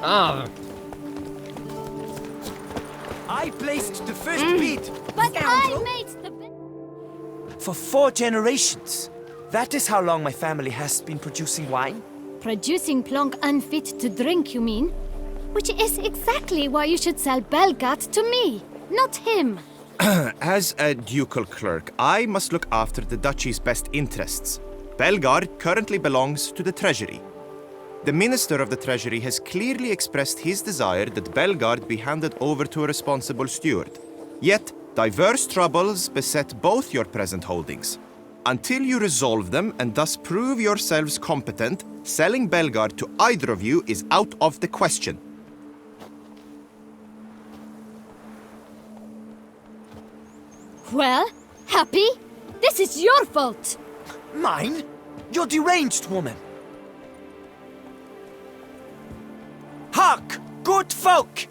Ah, I placed the first bid. But I Scoundrel. made the... For 4 generations. That is how long my family has been producing wine. Producing plonk unfit to drink, you mean? Which is exactly why you should sell Belgat to me, not him. As a ducal clerk, I must look after the duchy's best interests. Belgard currently belongs to the treasury. The minister of the treasury has clearly expressed his desire that Belgard be handed over to a responsible steward. Yet, diverse troubles beset both your present holdings. Until you resolve them and thus prove yourselves competent, selling Belgard to either of you is out of the question. Well, Happy? This is your fault! Mine? You're deranged, woman. Hark, good folk!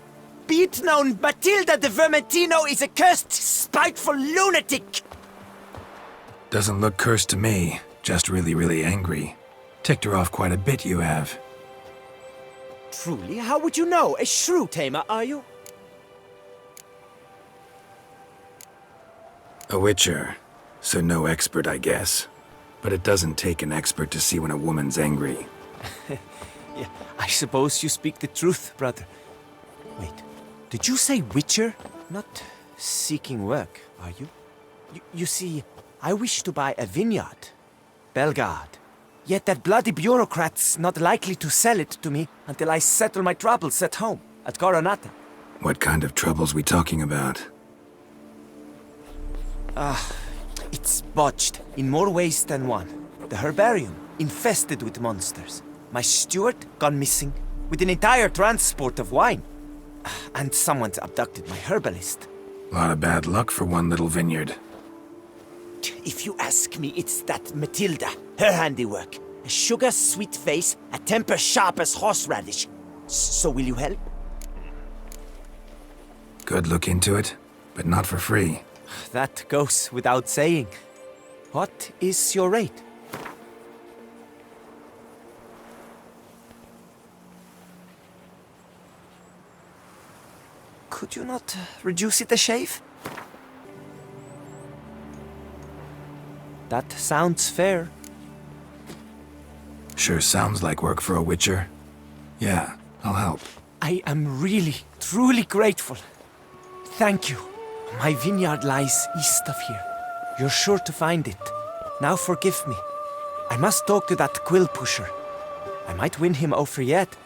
Be it known, Matilda de Vermentino is a cursed, spiteful lunatic! Doesn't look cursed to me, just really angry. Ticked her off quite a bit, you have. Truly, how would you know? A shrew tamer, are you? A witcher, so no expert, I guess. But it doesn't take an expert to see when a woman's angry. Yeah, I suppose you speak the truth, brother. Wait, did you say witcher? Not seeking work, are you? You see, I wish to buy a vineyard. Belgard. Yet that bloody bureaucrat's not likely to sell it to me until I settle my troubles at home, at Coronata. What kind of troubles we talking about? It's botched in more ways than one. The herbarium, infested with monsters. My steward gone missing, with an entire transport of wine. And someone's abducted my herbalist. Lot of bad luck for one little vineyard. If you ask me, it's that Matilda, her handiwork. A sugar-sweet face, a temper sharp as horseradish. So will you help? Good look into it, but not for free. That goes without saying. What is your rate? Could you not reduce it a shave? That sounds fair. Sure sounds like work for a witcher. Yeah, I'll help. I am really, truly grateful. Thank you. My vineyard lies east of here. You're sure to find it. Now forgive me. I must talk to that quill pusher. I might win him over yet.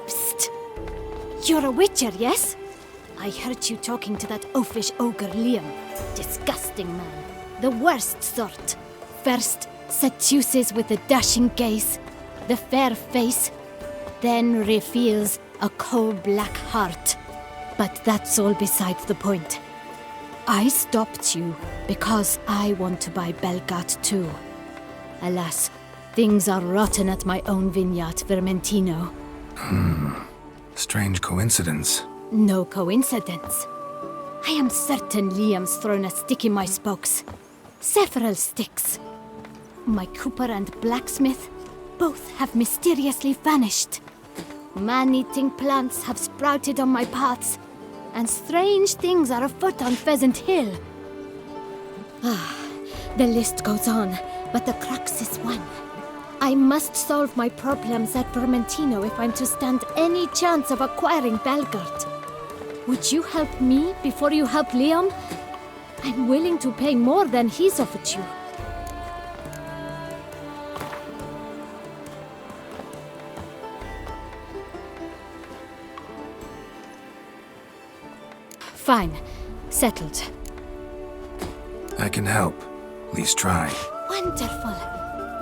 Psst! You're a witcher, yes? I heard you talking to that oafish ogre Liam. Disgusting man. The worst sort. First, seduces with the dashing gaze, the fair face, then reveals a coal-black heart. But that's all besides the point. I stopped you because I want to buy Belgat too. Alas, things are rotten at my own vineyard, Vermentino. Strange coincidence. No coincidence. I am certain Liam's thrown a stick in my spokes. Several sticks. My cooper and blacksmith both have mysteriously vanished. Man-eating plants have sprouted on my paths, and strange things are afoot on Pheasant Hill. The list goes on, but the crux is one. I must solve my problems at Vermentino if I'm to stand any chance of acquiring Belgard. Would you help me before you help Liam? I'm willing to pay more than he's offered you. Fine. Settled. I can help. At least try. Wonderful.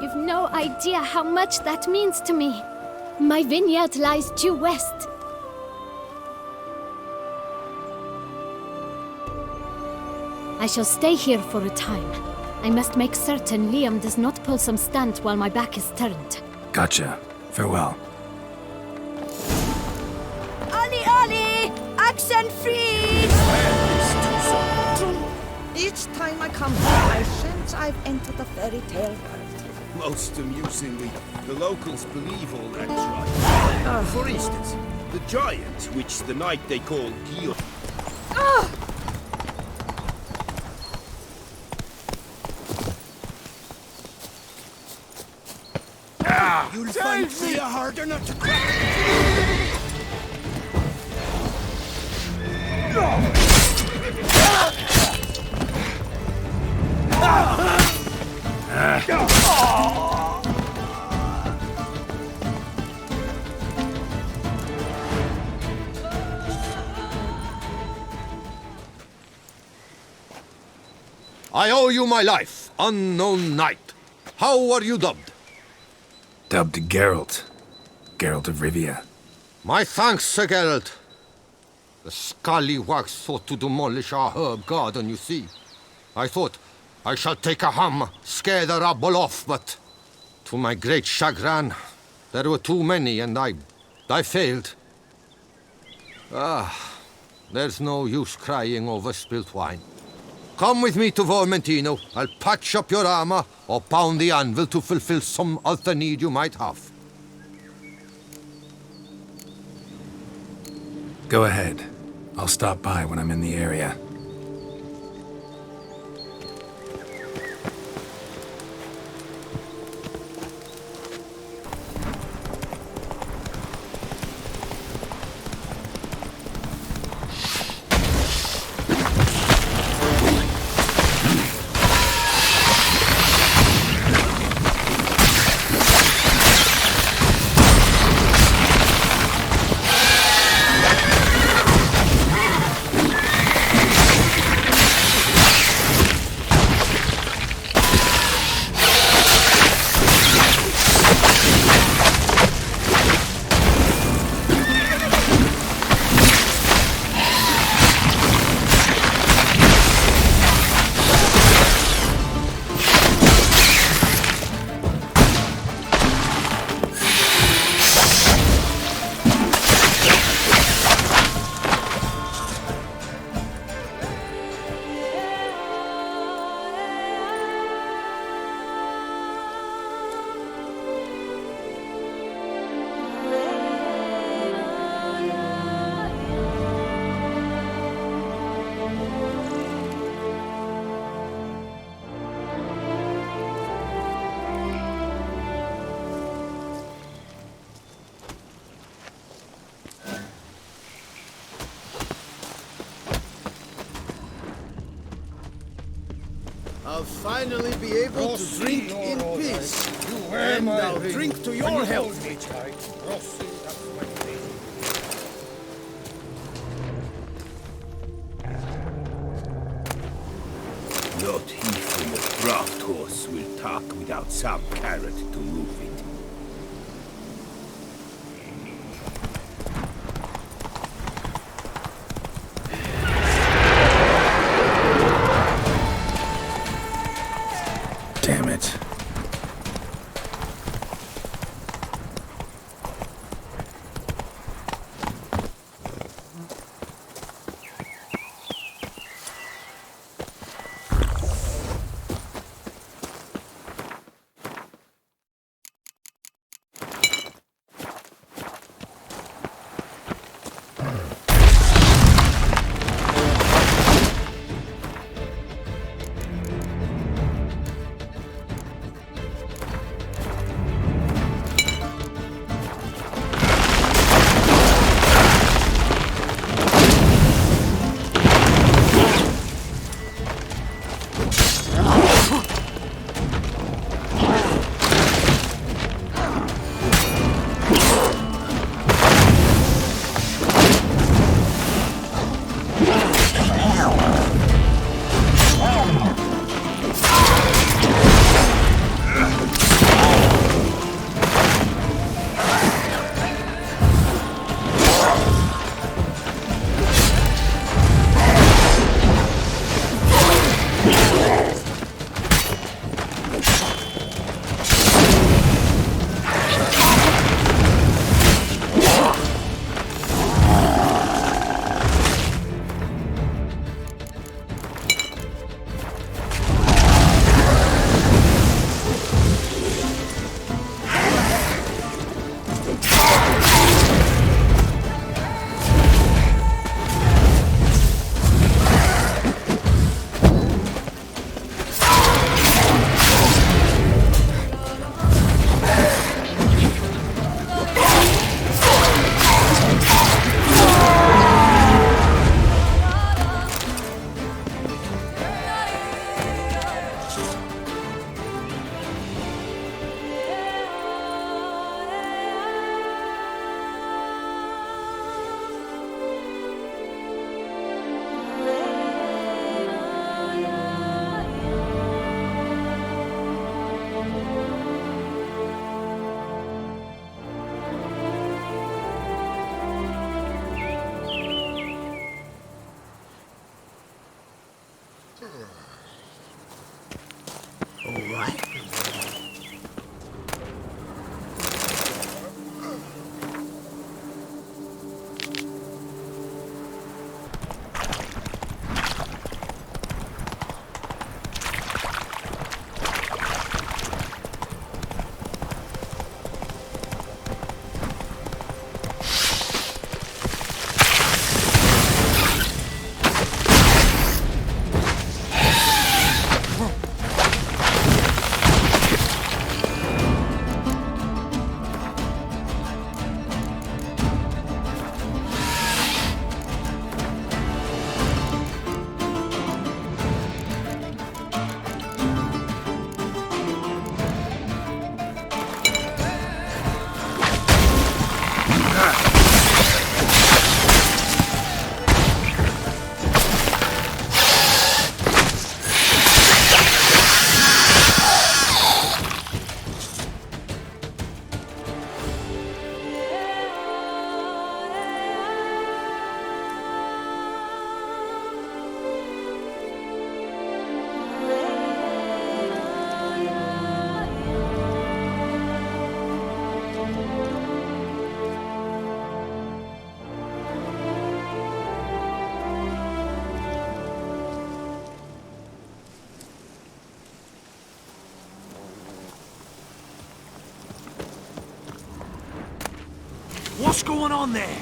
You've no idea how much that means to me. My vineyard lies due west. I shall stay here for a time, I must make certain Liam does not pull some stunt while my back is turned. Gotcha. Farewell. Ollie, Ollie! Accent free! Each time I come here, I sense I've entered a fairy tale world. Most amusingly, the locals believe all that tribe. For instance, the giant, which the knight they call Gio. You'll find me a harder nut to crack. I owe you my life, unknown knight. How are you dubbed? Dubbed Geralt. Geralt of Rivia. My thanks, Sir Geralt. The scallywags thought to demolish our herb garden, you see. I thought, I shall take a hammer, scare the rabble off, but to my great chagrin, there were too many and I failed. There's no use crying over spilt wine. Come with me to Vermentino. I'll patch up your armor or pound the anvil to fulfill some other need you might have. Go ahead. I'll stop by when I'm in the area. I'll finally be able to drink in peace. And I'll drink to your health. Not even a draft horse will talk without some carrot to move it. Damn it. What's going on there?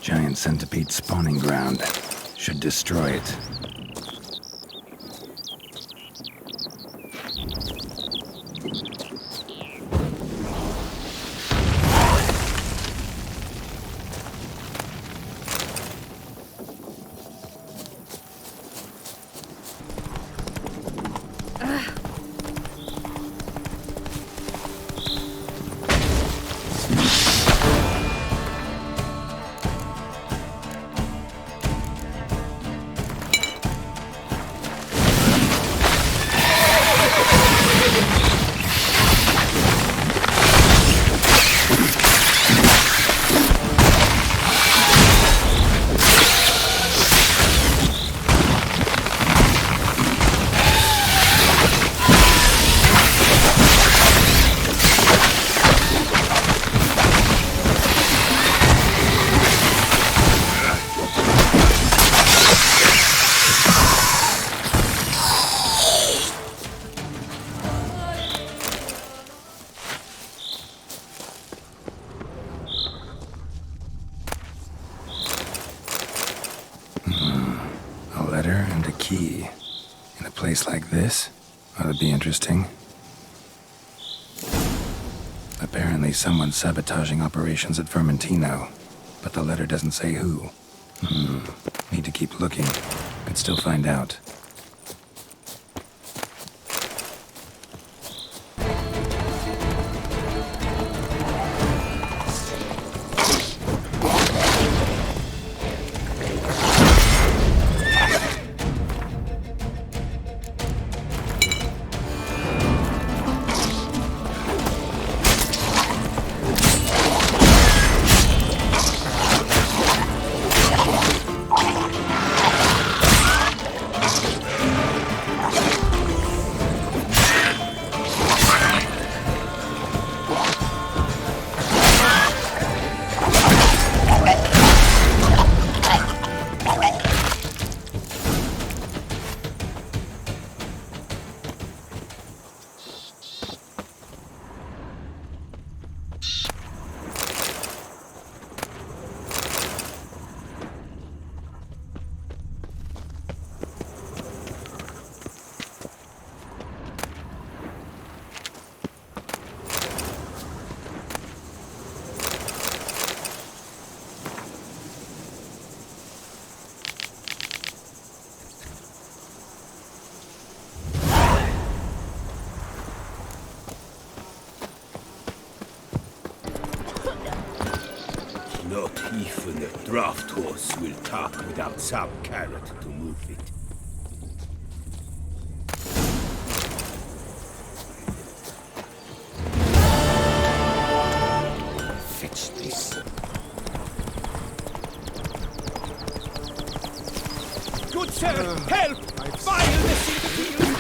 Giant centipede spawning ground. Should destroy it. A letter and a key. In a place like this? Ought to be interesting. Apparently someone's sabotaging operations at Vermentino, but the letter doesn't say who. Need to keep looking. Could still find out. Not even a draft horse will talk without some carrot to move it. Fetch this. Good sir, Help! Violence in the field!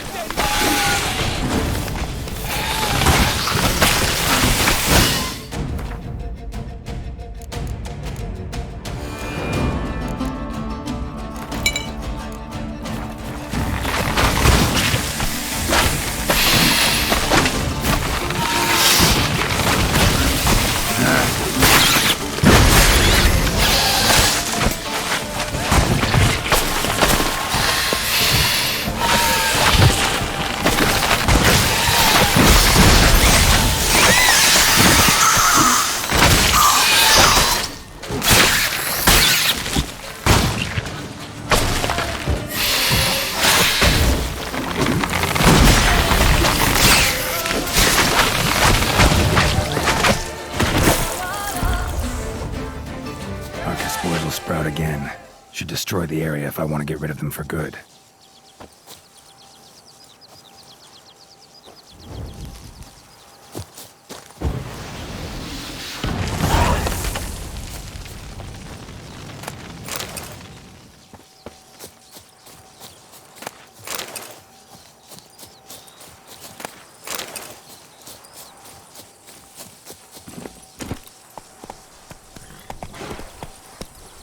Spores will sprout again. Should destroy the area if I want to get rid of them for good.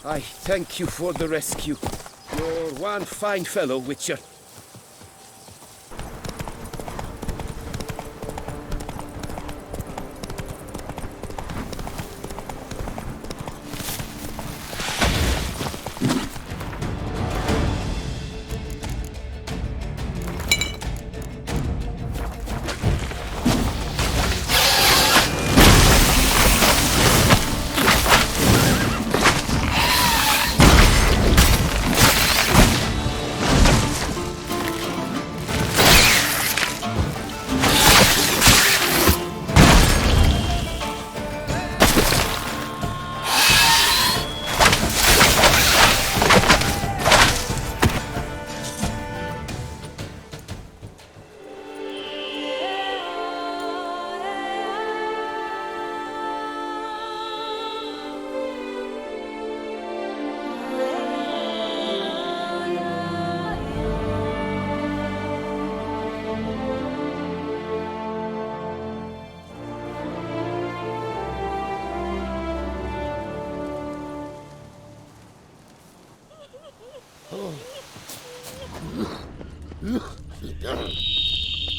I thank you for the rescue. You're one fine fellow, Witcher.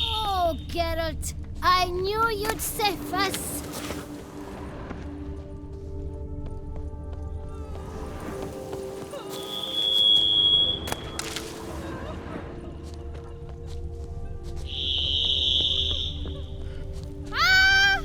Oh, Geralt, I knew you'd save us. Ah!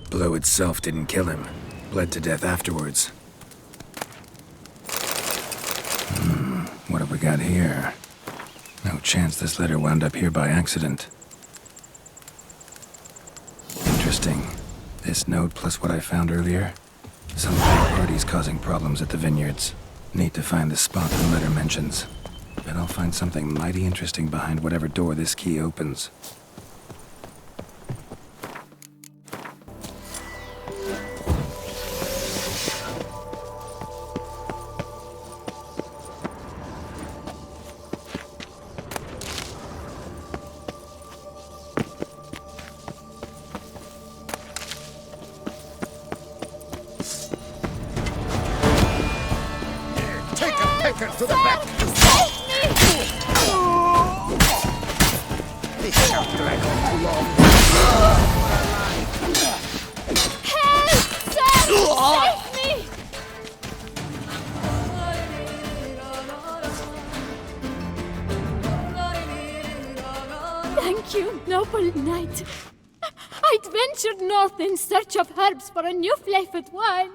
Blow itself didn't kill him. Bled to death afterwards. What have we got here? No chance this letter wound up here by accident. Interesting. This note plus what I found earlier. Some third parties causing problems at the vineyards. Need to find the spot the letter mentions. Bet I'll find something mighty interesting behind whatever door this key opens. Take a pecker to the back! This shall drag on too long. Save me! Thank you, noble knight. I'd ventured north in search of herbs for a new flavored wine.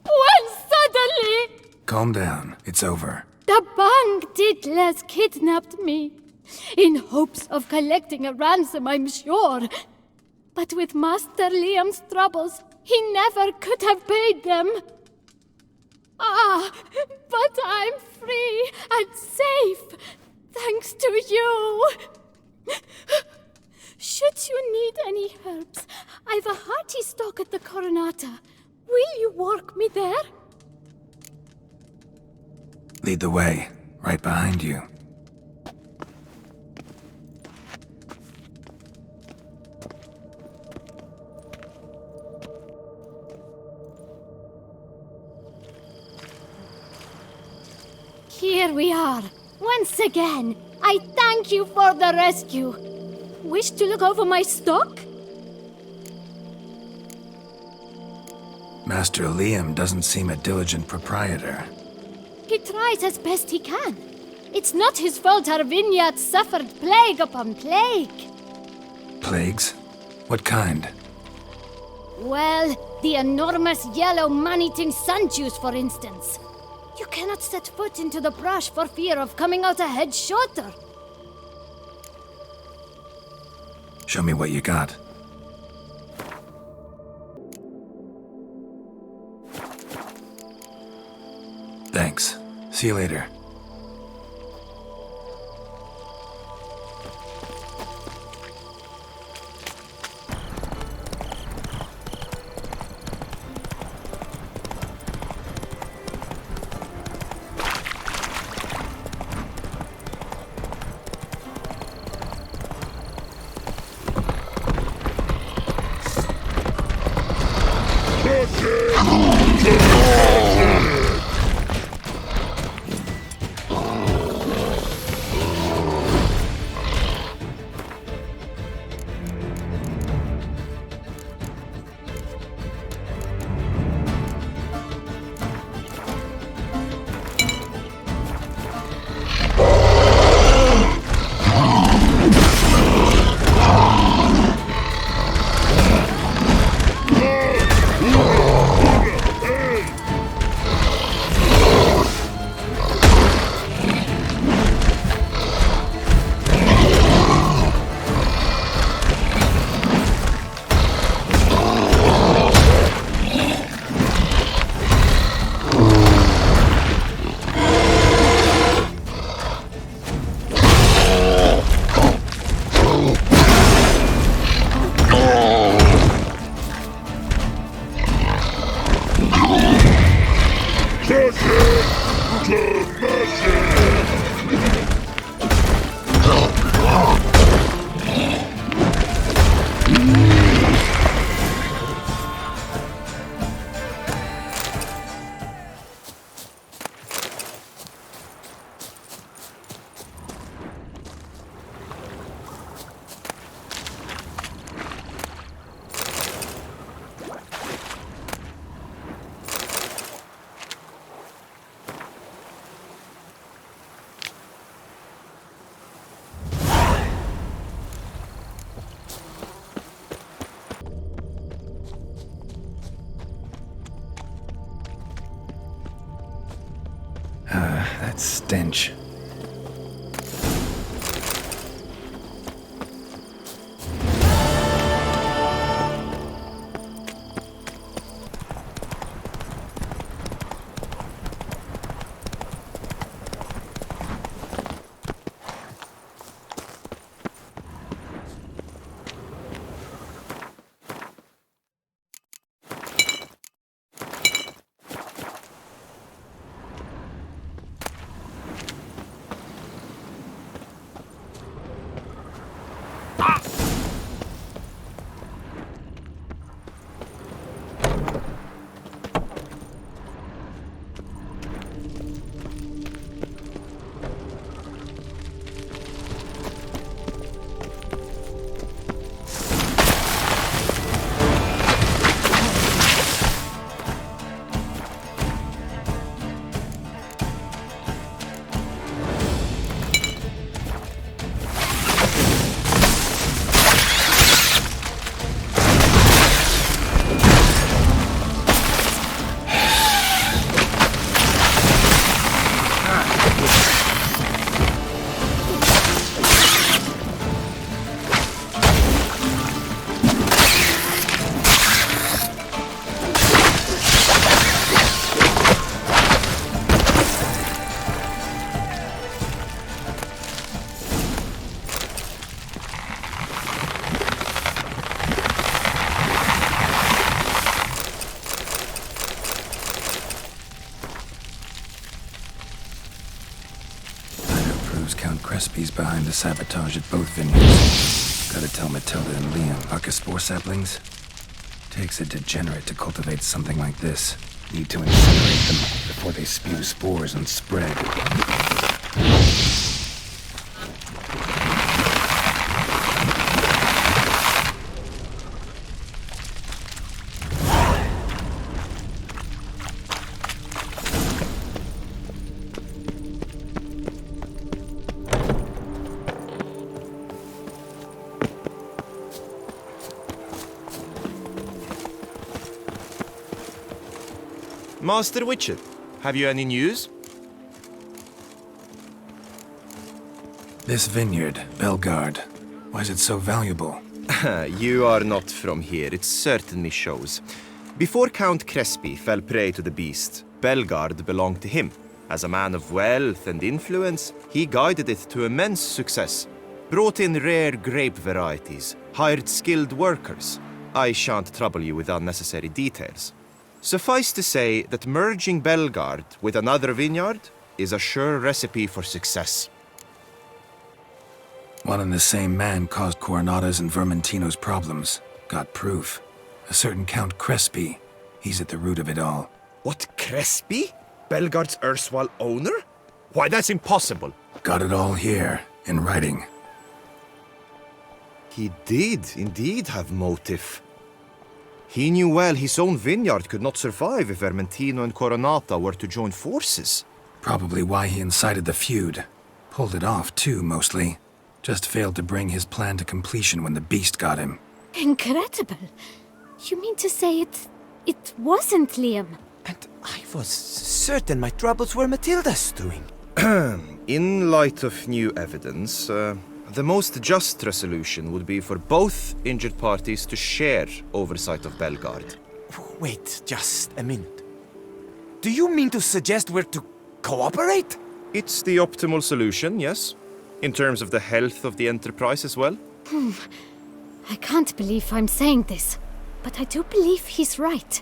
When suddenly, Calm down. It's over. the Banditlas kidnapped me. In hopes of collecting a ransom, I'm sure. But with Master Liam's troubles, he never could have paid them. Ah, but I'm free and safe, thanks to you. Should you need any herbs, I've a hearty stock at the Coronata. Will you walk me there? Lead the way. Right behind you. Here we are. Once again, I thank you for the rescue. Wish to look over my stock? Master Liam doesn't seem a diligent proprietor. He tries as best he can. It's not his fault our vineyard suffered plague upon plague. Plagues? What kind? Well, the enormous yellow man-eating sun-juice, for instance. You cannot set foot into the brush for fear of coming out a head shorter. Show me what you got. Thanks. See you later. That stench. Crespi's behind the sabotage at both vineyards. Gotta tell Matilda and Liam. Archospore saplings? Takes a degenerate to cultivate something like this. Need to incinerate them before they spew spores and spread. Master Witcher, have you any news? This vineyard, Belgard, why is it so valuable? You are not from here, it certainly shows. Before Count Crespi fell prey to the beast, Belgard belonged to him. As a man of wealth and influence, he guided it to immense success. Brought in rare grape varieties, hired skilled workers. I shan't trouble you with unnecessary details. Suffice to say that merging Belgard with another vineyard is a sure recipe for success. One and the same man caused Coronada's and Vermentino's problems. Got proof. A certain Count Crespi. He's at the root of it all. What, Crespi? Belgard's erstwhile owner? Why, that's impossible. Got it all here, in writing. He did indeed have motive. He knew well his own vineyard could not survive if Vermentino and Coronata were to join forces. Probably why he incited the feud. Pulled it off, too, mostly. Just failed to bring his plan to completion when the beast got him. Incredible. You mean to say it wasn't Liam? And I was certain my troubles were Matilda's doing. In light of new evidence, the most just resolution would be for both injured parties to share oversight of Belgard. Wait just a minute. Do you mean to suggest we're to cooperate? It's the optimal solution, yes. In terms of the health of the enterprise as well. I can't believe I'm saying this, but I do believe he's right.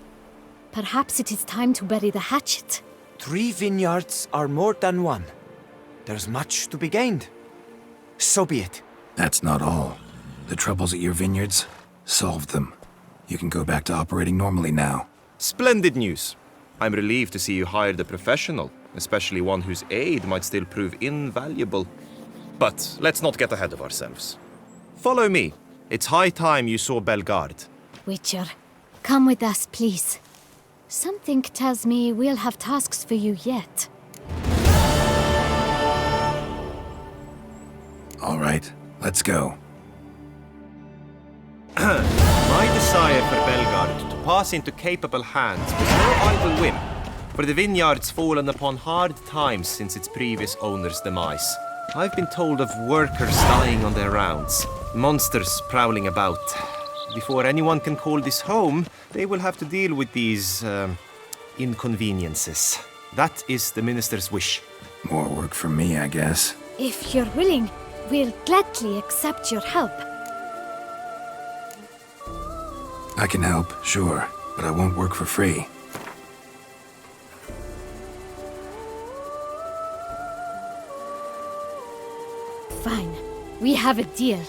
Perhaps it is time to bury the hatchet. 3 vineyards are more than one. There's much to be gained. So be it. That's not all. The troubles at your vineyards? Solved them. You can go back to operating normally now. Splendid news. I'm relieved to see you hired a professional, especially one whose aid might still prove invaluable. But let's not get ahead of ourselves. Follow me. It's high time you saw Belgard. Witcher, come with us, please. Something tells me we'll have tasks for you yet. All right, let's go. My desire for Belgard to pass into capable hands was no idle whim, for the vineyard's fallen upon hard times since its previous owner's demise. I've been told of workers dying on their rounds, monsters prowling about. Before anyone can call this home, they will have to deal with these, inconveniences. That is the minister's wish. More work for me, I guess. If you're willing, we'll gladly accept your help. I can help, sure, but I won't work for free. Fine. We have a deal.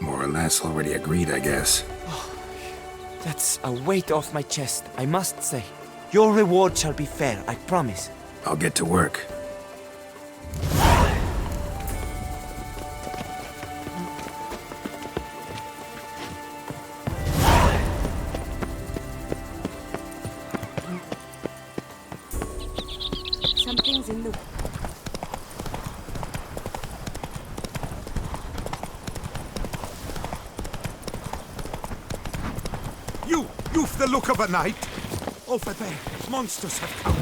More or less already agreed, I guess. That's a weight off my chest, I must say. Your reward shall be fair, I promise. I'll get to work. Something's in the... You've the look of a knight. Over there, monsters have come.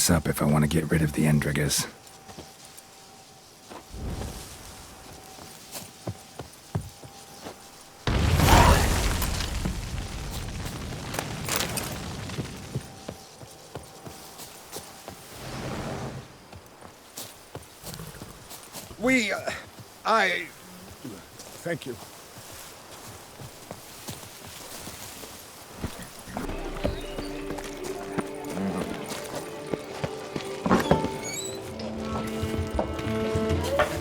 this up if I want to get rid of the Endrigas. Thank you.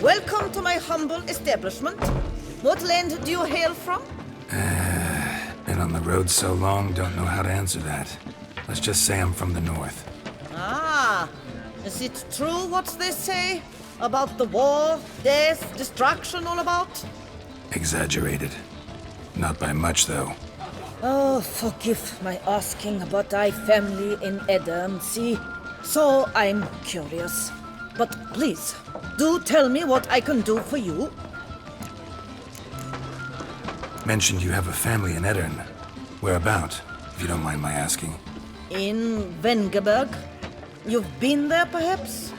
Welcome to my humble establishment. What land do you hail from? Been on the road so long, don't know how to answer that. Let's just say I'm from the north. Ah, is it true what they say about the war, death, destruction all about? Exaggerated. Not by much, though. Oh, forgive my asking about thy family in Edam, see? So I'm curious. But please, do tell me what I can do for you. Mentioned you have a family in Eddern. Whereabout, if you don't mind my asking? In Vengerberg? You've been there, perhaps?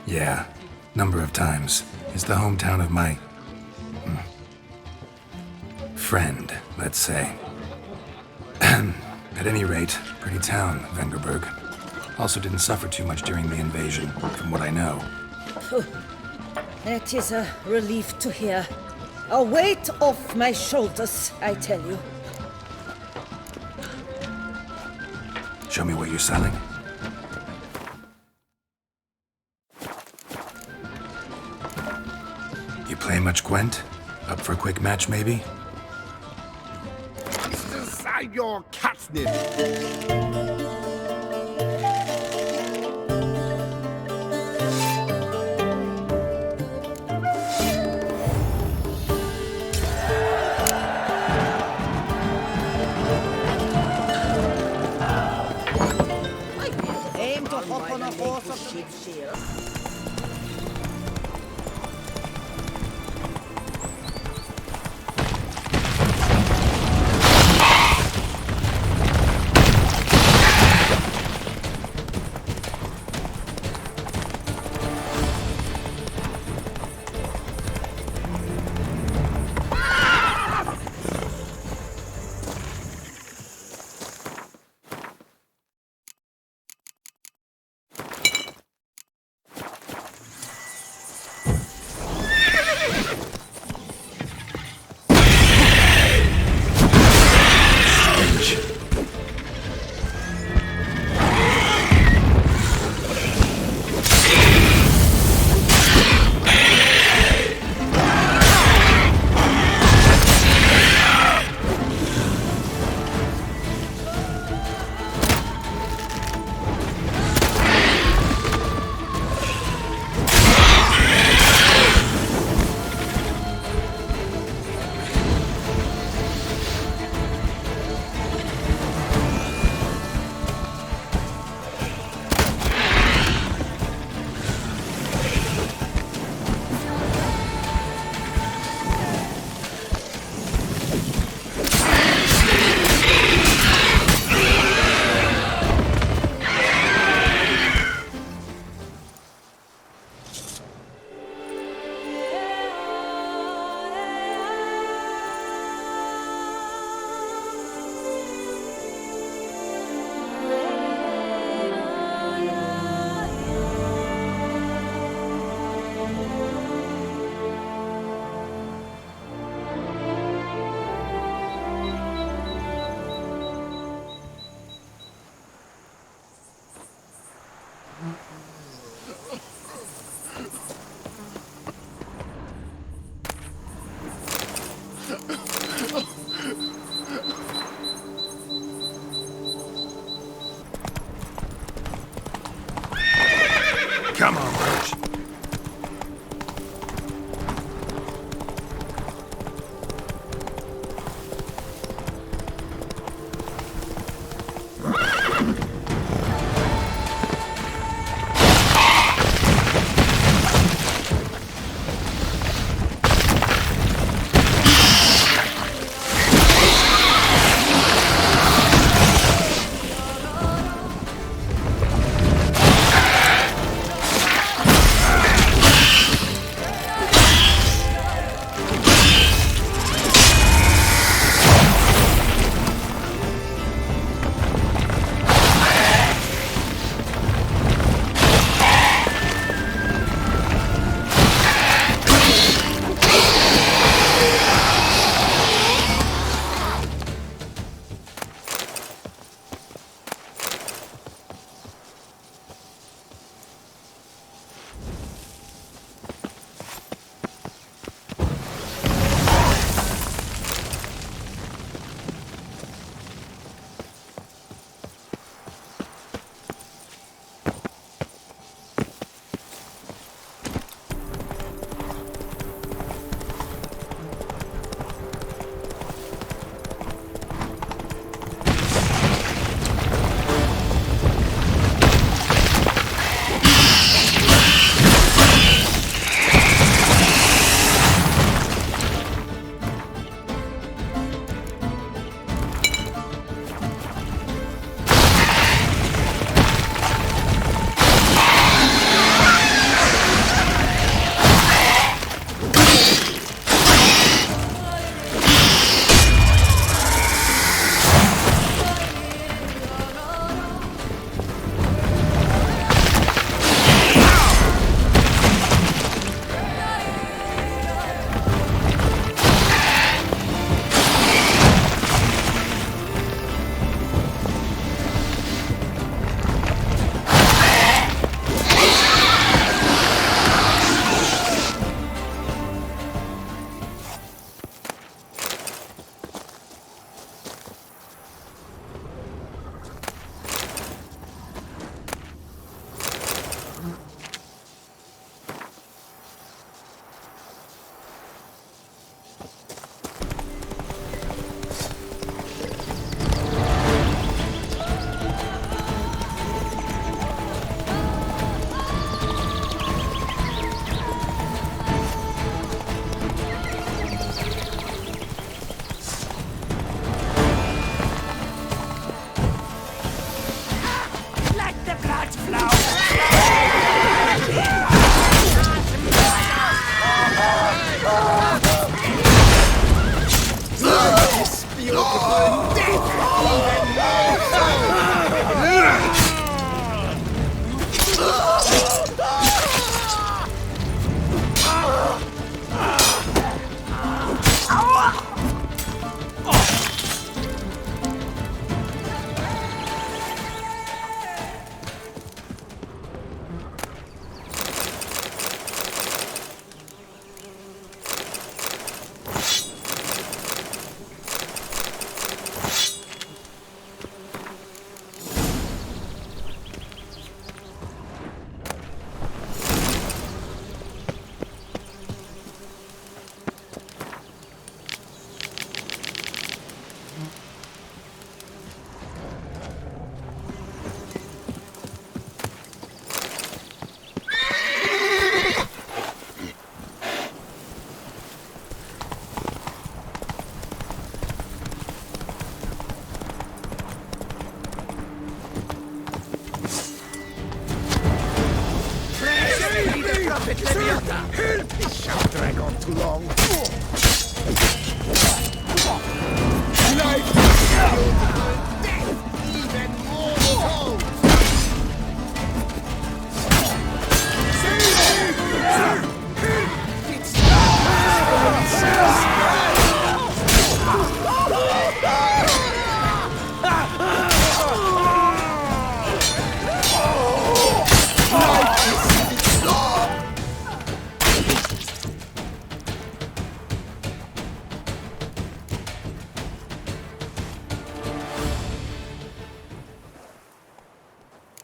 Yeah, number of times. It's the hometown of my... friend, let's say. At any rate, pretty town, Vengerberg. Also didn't suffer too much during the invasion, from what I know. That is a relief to hear. A weight off my shoulders, I tell you. Show me what you're selling. You play much Gwent? Up for a quick match, maybe? Inside your cat's nip. Aim to hop on a horse of sheep's shears. Come on, Roach.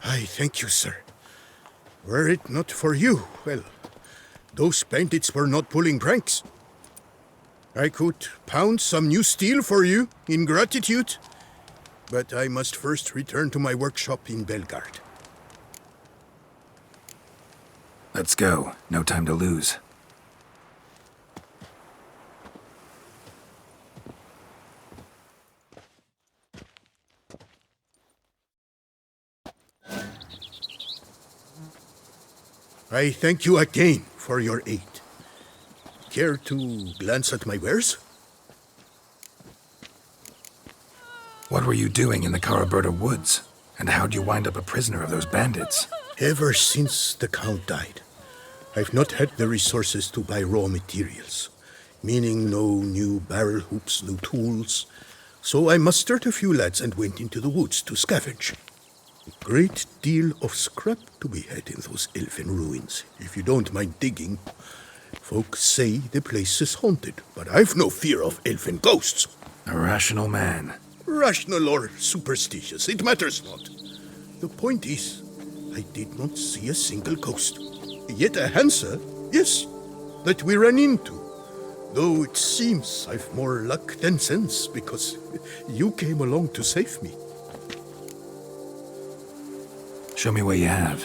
I thank you, sir. Were it not for you, well, those bandits were not pulling pranks. I could pound some new steel for you in gratitude, but I must first return to my workshop in Belgard. Let's go. No time to lose. I thank you again for your aid. Care to glance at my wares? What were you doing in the Caraberta woods? And how'd you wind up a prisoner of those bandits? Ever since the Count died, I've not had the resources to buy raw materials, meaning no new barrel hoops, no tools. So I mustered a few lads and went into the woods to scavenge. A great deal of scrap to be had in those elfin ruins, if you don't mind digging. Folks say the place is haunted, but I've no fear of elfin ghosts. A rational man. Rational or superstitious, it matters not. The point is, I did not see a single ghost. Yet a Hansa, yes, that we ran into. Though it seems I've more luck than sense, because you came along to save me. Show me what you have.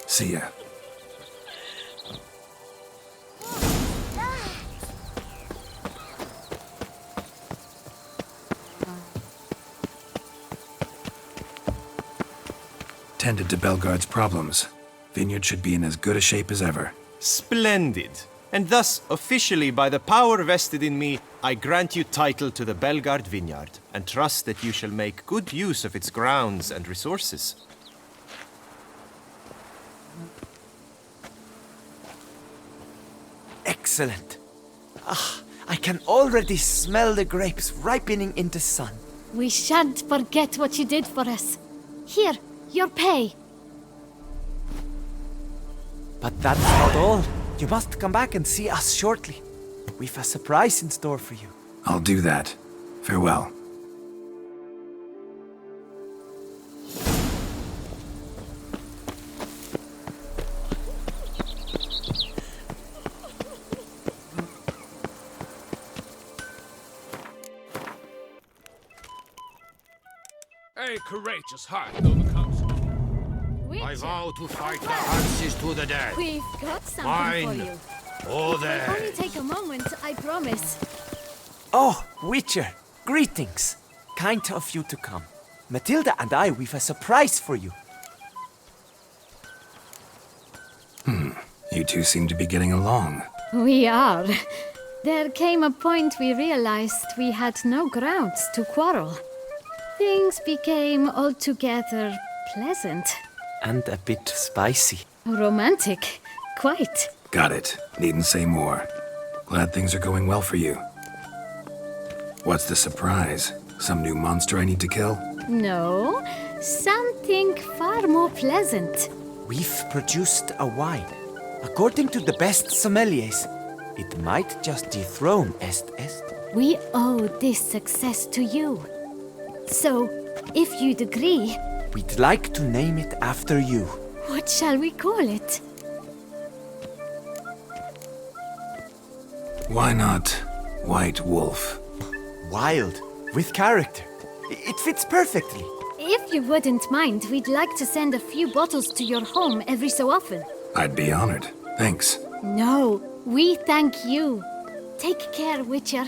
See ya. Tended to Belgard's problems. Vineyard should be in as good a shape as ever. Splendid. And thus, officially, by the power vested in me, I grant you title to the Belgard Vineyard, and trust that you shall make good use of its grounds and resources. Excellent. Ah, I can already smell the grapes ripening into sun. We shan't forget what you did for us. Here, your pay. But that's not all. You must come back and see us shortly. We've a surprise in store for you. I'll do that. Farewell. A courageous heart overcomes it. I vow to fight the Hanses to the death. We've got something Mine. for you. Oh, Only there. take a moment, I promise. Oh, Witcher, greetings. Kind of you to come. Matilda and I, we've a surprise for you. You two seem to be getting along. We are. There came a point we realized we had no grounds to quarrel. Things became altogether pleasant. And a bit spicy. Romantic. Quite. Got it. Needn't say more. Glad things are going well for you. What's the surprise? Some new monster I need to kill? No, something far more pleasant. We've produced a wine. According to the best sommeliers, it might just dethrone Est. We owe this success to you. So, if you'd agree, We'd like to name it after you. what shall we call it? Why not White Wolf? Wild, with character. It fits perfectly. If you wouldn't mind, we'd like to send a few bottles to your home every so often. I'd be honored. Thanks. No, we thank you. Take care, Witcher.